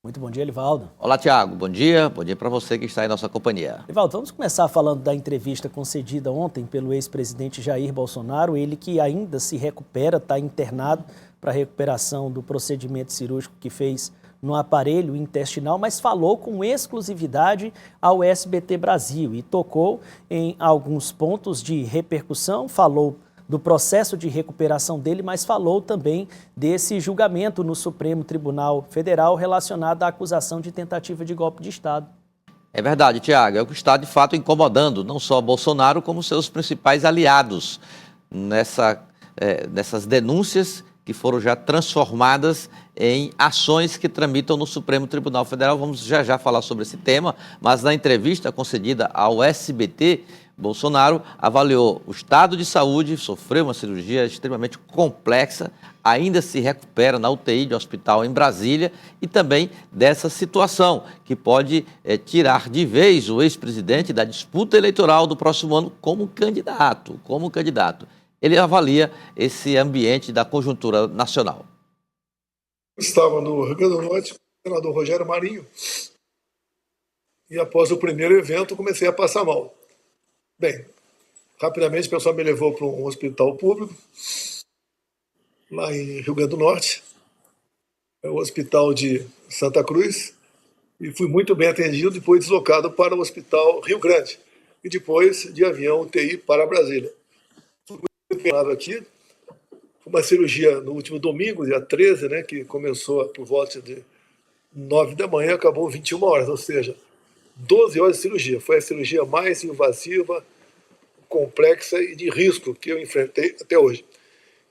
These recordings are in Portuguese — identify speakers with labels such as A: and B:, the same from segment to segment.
A: Muito bom dia, Livaldo.
B: Olá, Tiago. Bom dia para você que está em nossa companhia.
A: Livaldo, vamos começar falando da entrevista concedida ontem pelo ex-presidente Jair Bolsonaro, ele que ainda se recupera, está internado para recuperação do procedimento cirúrgico que fez no aparelho intestinal, mas falou com exclusividade ao SBT Brasil e tocou em alguns pontos de repercussão, falou do processo de recuperação dele, mas falou também desse julgamento no Supremo Tribunal Federal relacionado à acusação de tentativa de golpe de Estado.
B: É verdade, Tiago. É o que está, de fato, incomodando não só Bolsonaro, como seus principais aliados nessas denúncias que foram já transformadas em ações que tramitam no Supremo Tribunal Federal. Vamos já falar sobre esse tema, mas na entrevista concedida ao SBT, Bolsonaro avaliou o estado de saúde, sofreu uma cirurgia extremamente complexa, ainda se recupera na UTI de hospital em Brasília e também dessa situação que pode tirar de vez o ex-presidente da disputa eleitoral do próximo ano como candidato. Ele avalia esse ambiente da conjuntura nacional.
C: Estava no Rio Grande do Norte com o senador Rogério Marinho e após o primeiro evento comecei a passar mal. Bem, rapidamente o pessoal me levou para um hospital público, lá em Rio Grande do Norte, é o Hospital de Santa Cruz, e fui muito bem atendido e fui deslocado para o Hospital Rio Grande, e depois de avião UTI para Brasília. Fui internado aqui, foi uma cirurgia no último domingo, dia 13, né, que começou por volta de 9 da manhã, acabou 21 horas, ou seja, 12 horas de cirurgia. Foi a cirurgia mais invasiva, complexa e de risco que eu enfrentei até hoje.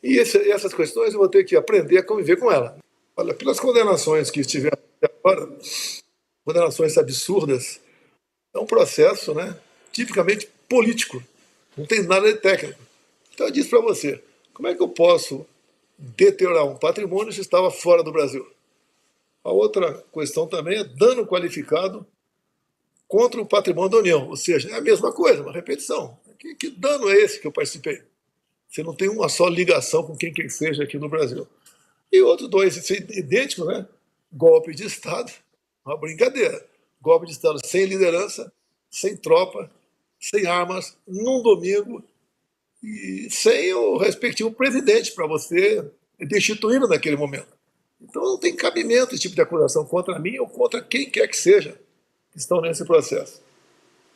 C: E essas questões eu vou ter que aprender a conviver com ela. Olha, pelas condenações que estiveram até agora, condenações absurdas, é um processo, né, tipicamente político, não tem nada de técnico. Então eu disse para você, como é que eu posso deteriorar um patrimônio se estava fora do Brasil? A outra questão também é dano qualificado contra o patrimônio da União, ou seja, é a mesma coisa, uma repetição. Que dano é esse que eu participei? Você não tem uma só ligação com quem seja aqui no Brasil. E outros dois idênticos, né? Golpe de Estado, uma brincadeira. Golpe de Estado sem liderança, sem tropa, sem armas, num domingo e sem o respectivo presidente para você destituí-lo naquele momento. Então não tem cabimento esse tipo de acusação contra mim ou contra quem quer que seja que estão nesse processo.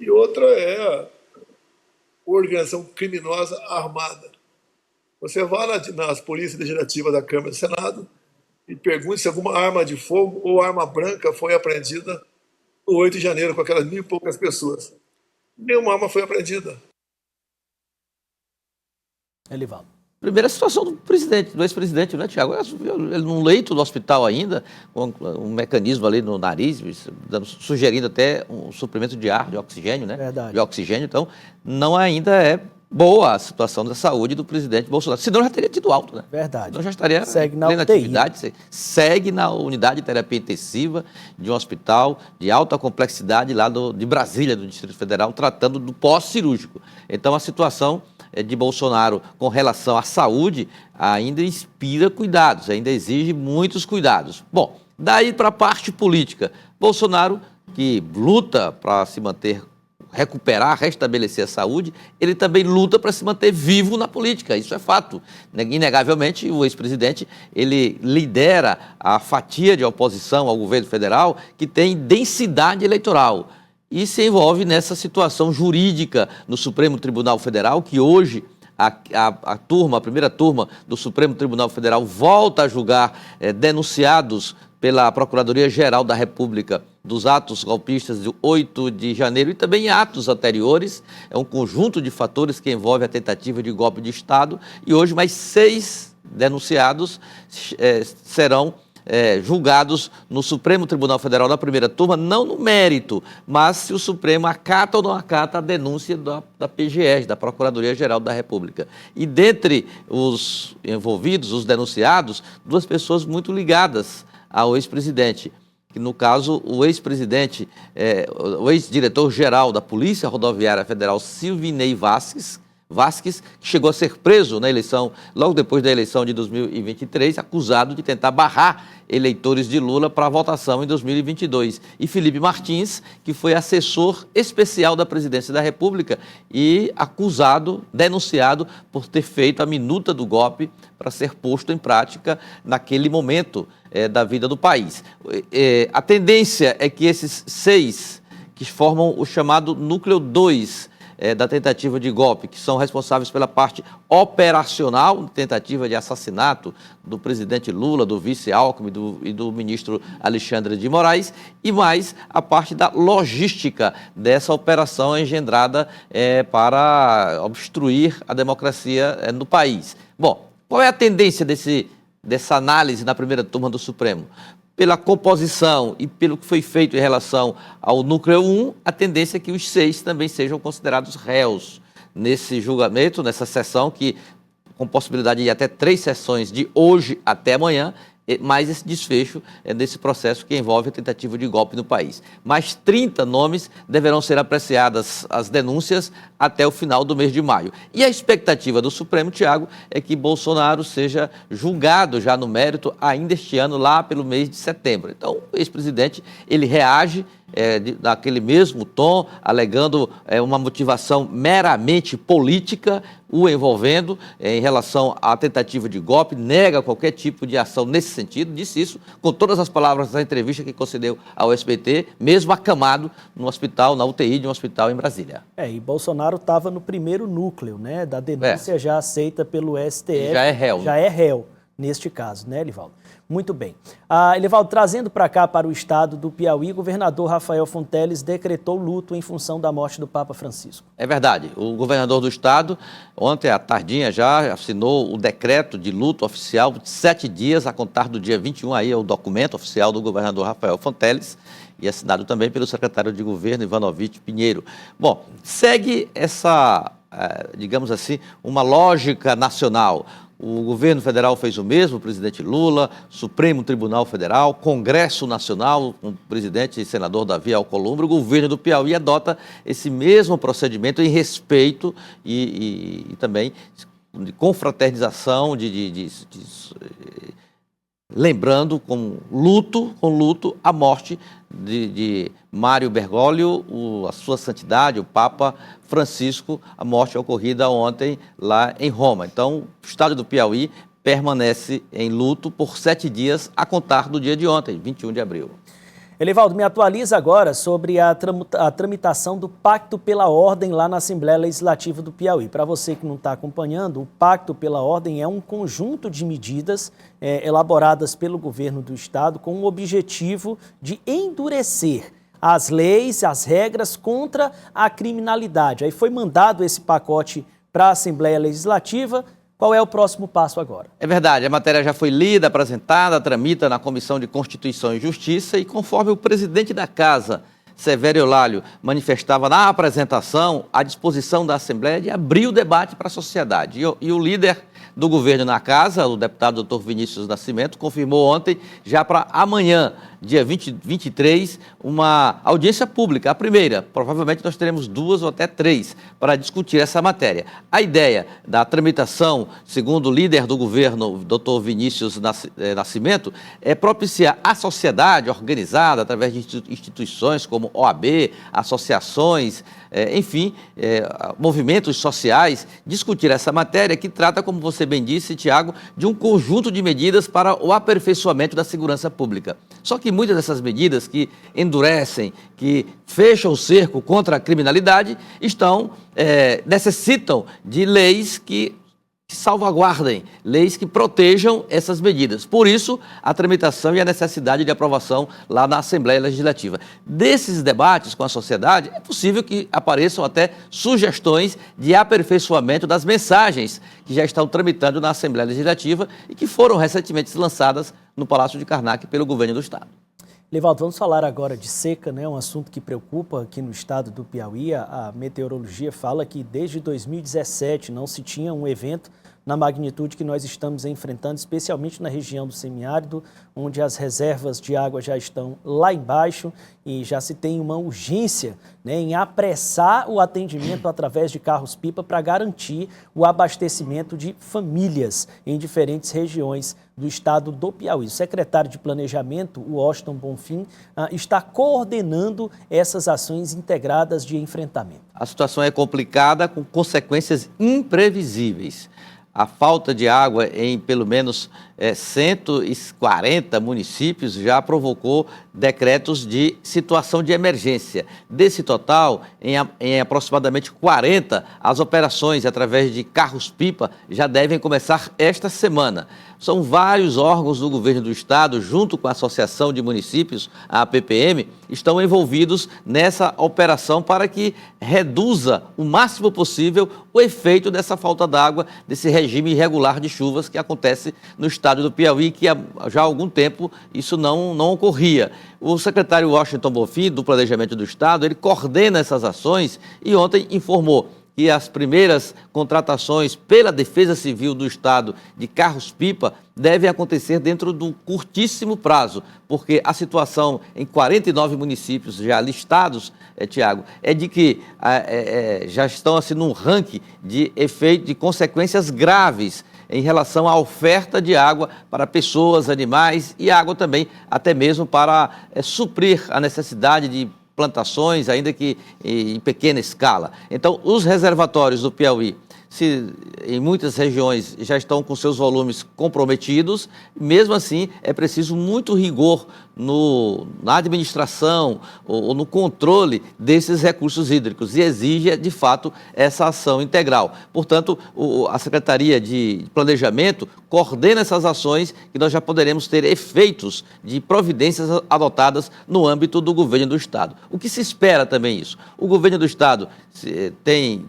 C: E outra é a organização criminosa armada. Você vai nas polícias legislativas da Câmara e do Senado e pergunte se alguma arma de fogo ou arma branca foi apreendida no 8 de janeiro com aquelas 1.000 e poucas pessoas. Nenhuma arma foi apreendida.
A: Livaldo.
B: Primeira situação do ex-presidente, né, Tiago? Ele num leito do hospital ainda, com um mecanismo ali no nariz, sugerindo até um suprimento de ar, de oxigênio, né?
A: Verdade.
B: De oxigênio, então, não ainda é boa a situação da saúde do presidente Bolsonaro. Senão já teria tido alto, né?
A: Verdade.
B: Senão já estaria
A: segue na
B: plena
A: UTI.
B: atividade, segue na unidade de terapia intensiva de um hospital de alta complexidade lá de Brasília, do Distrito Federal, tratando do pós-cirúrgico. Então, a situação de Bolsonaro com relação à saúde ainda inspira cuidados, ainda exige muitos cuidados. Bom, daí para a parte política, Bolsonaro, que luta para se manter, recuperar, restabelecer a saúde, ele também luta para se manter vivo na política, isso é fato. Inegavelmente, o ex-presidente, ele lidera a fatia de oposição ao governo federal que tem densidade eleitoral. E se envolve nessa situação jurídica no Supremo Tribunal Federal, que hoje a primeira turma do Supremo Tribunal Federal volta a julgar denunciados pela Procuradoria-Geral da República dos atos golpistas de 8 de janeiro e também atos anteriores. É um conjunto de fatores que envolve a tentativa de golpe de Estado e hoje mais 6 denunciados serão julgados no Supremo Tribunal Federal da primeira turma, não no mérito, mas se o Supremo acata ou não acata a denúncia da PGR, da Procuradoria-Geral da República. E dentre os envolvidos, os denunciados, 2 pessoas muito ligadas ao ex-presidente, que no caso o ex-presidente, o ex-diretor-geral da Polícia Rodoviária Federal, Silvinei Vasquez, Vasquez, que chegou a ser preso na eleição, logo depois da eleição de 2023, acusado de tentar barrar eleitores de Lula para a votação em 2022. E Felipe Martins, que foi assessor especial da presidência da República e acusado, denunciado por ter feito a minuta do golpe para ser posto em prática naquele momento da vida do país. A tendência é que esses 6 que formam o chamado núcleo 2 da tentativa de golpe, que são responsáveis pela parte operacional, tentativa de assassinato do presidente Lula, do vice Alckmin e do ministro Alexandre de Moraes, e mais a parte da logística dessa operação engendrada para obstruir a democracia no país. Bom, qual é a tendência dessa análise na primeira turma do Supremo? Pela composição e pelo que foi feito em relação ao núcleo 1, a tendência é que os 6 também sejam considerados réus nesse julgamento, nessa sessão, que com possibilidade de até 3 sessões de hoje até amanhã, mais esse desfecho desse processo que envolve a tentativa de golpe no país. Mais 30 nomes deverão ser apreciadas as denúncias até o final do mês de maio. E a expectativa do Supremo, Tiago, é que Bolsonaro seja julgado já no mérito ainda este ano, lá pelo mês de setembro. Então, o ex-presidente, ele reage naquele mesmo tom, alegando uma motivação meramente política, o envolvendo em relação à tentativa de golpe, nega qualquer tipo de ação nesse sentido, disse isso com todas as palavras da entrevista que concedeu ao SBT, mesmo acamado no hospital, na UTI de um hospital em Brasília.
A: E Bolsonaro estava no primeiro núcleo, né, da denúncia já aceita pelo STF.
B: Já é réu.
A: Já é réu, neste caso, né, Elivaldo? Muito bem. Elivaldo, trazendo para cá, para o estado do Piauí, o governador Rafael Fonteles decretou luto em função da morte do Papa Francisco. É
B: verdade. O governador do estado, ontem à tardinha já, assinou o decreto de luto oficial de 7 dias, a contar do dia 21, aí é o documento oficial do governador Rafael Fonteles, e assinado também pelo secretário de governo, Ivanovich Pinheiro. Bom, segue essa, digamos assim, uma lógica nacional. O governo federal fez o mesmo, o presidente Lula, Supremo Tribunal Federal, Congresso Nacional, com o presidente e senador Davi Alcolumbre, o governo do Piauí adota esse mesmo procedimento em respeito e também de confraternização, lembrando com luto a morte de Mário Bergoglio, a sua santidade, o Papa Francisco, a morte ocorrida ontem lá em Roma. Então, o estado do Piauí permanece em luto por 7 dias a contar do dia de ontem, 21 de abril.
A: Elivaldo, me atualiza agora sobre a tramitação do Pacto pela Ordem lá na Assembleia Legislativa do Piauí. Para você que não está acompanhando, o Pacto pela Ordem é um conjunto de medidas elaboradas pelo governo do estado com o objetivo de endurecer as leis, as regras contra a criminalidade. Aí foi mandado esse pacote para a Assembleia Legislativa. Qual é o próximo passo agora? É
B: verdade, a matéria já foi lida, apresentada, tramita na Comissão de Constituição e Justiça e conforme o presidente da Casa, Severo Eulálio, manifestava na apresentação, a disposição da Assembleia de abrir o debate para a sociedade. E o líder do governo na Casa, o deputado Dr. Vinícius Nascimento, confirmou ontem, já para amanhã, dia 23, uma audiência pública, a primeira. Provavelmente nós teremos 2 ou até 3 para discutir essa matéria. A ideia da tramitação, segundo o líder do governo, Dr. Vinícius Nascimento, é propiciar a sociedade organizada através de instituições como OAB, associações, enfim, movimentos sociais, discutir essa matéria que trata, como você bem disse, Tiago, de um conjunto de medidas para o aperfeiçoamento da segurança pública. Só que muitas dessas medidas que endurecem, que fecham o cerco contra a criminalidade, necessitam de leis que salvaguardem, leis que protejam essas medidas. Por isso, a tramitação e a necessidade de aprovação lá na Assembleia Legislativa. Desses debates com a sociedade, é possível que apareçam até sugestões de aperfeiçoamento das mensagens que já estão tramitando na Assembleia Legislativa e que foram recentemente lançadas no Palácio de Karnak pelo governo do estado.
A: Elivaldo, vamos falar agora de seca, né? Um assunto que preocupa aqui no estado do Piauí. A meteorologia fala que desde 2017 não se tinha um evento na magnitude que nós estamos enfrentando, especialmente na região do semiárido, onde as reservas de água já estão lá embaixo e já se tem uma urgência, né, em apressar o atendimento através de carros-pipa para garantir o abastecimento de famílias em diferentes regiões do estado do Piauí. O secretário de Planejamento, o Washington Bonfim, está coordenando essas ações integradas de enfrentamento.
B: A situação é complicada, com consequências imprevisíveis. A falta de água em pelo menos 140 municípios já provocou decretos de situação de emergência. Desse total, em aproximadamente 40, as operações através de carros-pipa já devem começar esta semana. São vários órgãos do governo do estado, junto com a Associação de Municípios, a APPM, estão envolvidos nessa operação para que reduza o máximo possível o efeito dessa falta d'água, desse regime irregular de chuvas que acontece no estado do Piauí, que já há algum tempo isso não ocorria. O secretário Washington Bonfim, do Planejamento do Estado, ele coordena essas ações e ontem informou que as primeiras contratações pela Defesa Civil do Estado de carros-pipa devem acontecer dentro de um curtíssimo prazo, porque a situação em 49 municípios já listados, Tiago, é de que já estão assim num ranking de efeito de consequências graves em relação à oferta de água para pessoas, animais e água também, até mesmo para suprir a necessidade de plantações, ainda que em pequena escala. Então, os reservatórios do Piauí, em muitas regiões, já estão com seus volumes comprometidos, mesmo assim, é preciso muito rigor na administração ou no controle desses recursos hídricos e exige, de fato, essa ação integral. Portanto, a Secretaria de Planejamento coordena essas ações que nós já poderemos ter efeitos de providências adotadas no âmbito do governo do Estado. O que se espera também isso? O governo do Estado tem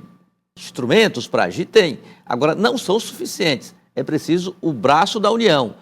B: instrumentos para agir? Tem. Agora, não são suficientes. É preciso o braço da União,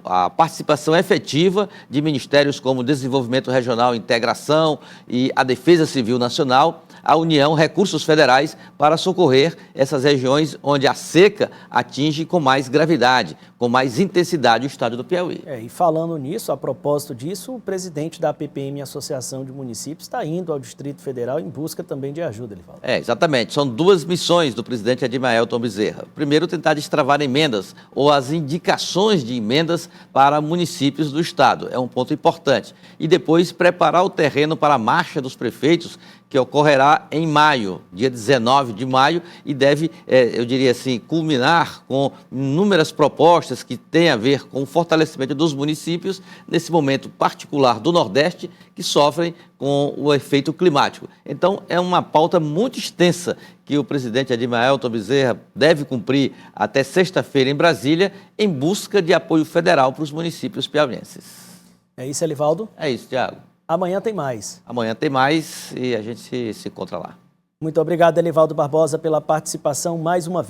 B: a participação efetiva de ministérios como Desenvolvimento Regional e Integração e a Defesa Civil Nacional, a União, recursos federais para socorrer essas regiões onde a seca atinge com mais gravidade, com mais intensidade o estado do Piauí.
A: E falando nisso, a propósito disso, o presidente da APPM, Associação de Municípios, está indo ao Distrito Federal em busca também de ajuda, ele fala.
B: Exatamente. São duas missões do presidente Adimaelton Bezerra. Primeiro, tentar destravar emendas ou as indicações de emendas para municípios do estado. É um ponto importante. E depois, preparar o terreno para a marcha dos prefeitos, que ocorrerá em maio, dia 19 de maio, e deve, eu diria assim, culminar com inúmeras propostas que têm a ver com o fortalecimento dos municípios, nesse momento particular do Nordeste, que sofrem com o efeito climático. Então, é uma pauta muito extensa que o presidente Adimaelton Bezerra deve cumprir até sexta-feira em Brasília, em busca de apoio federal para os municípios piauienses.
A: É isso, Elivaldo?
B: É isso, Tiago.
A: Amanhã tem mais.
B: Amanhã tem mais e a gente se encontra lá.
A: Muito obrigado, Elivaldo Barbosa, pela participação mais uma vez.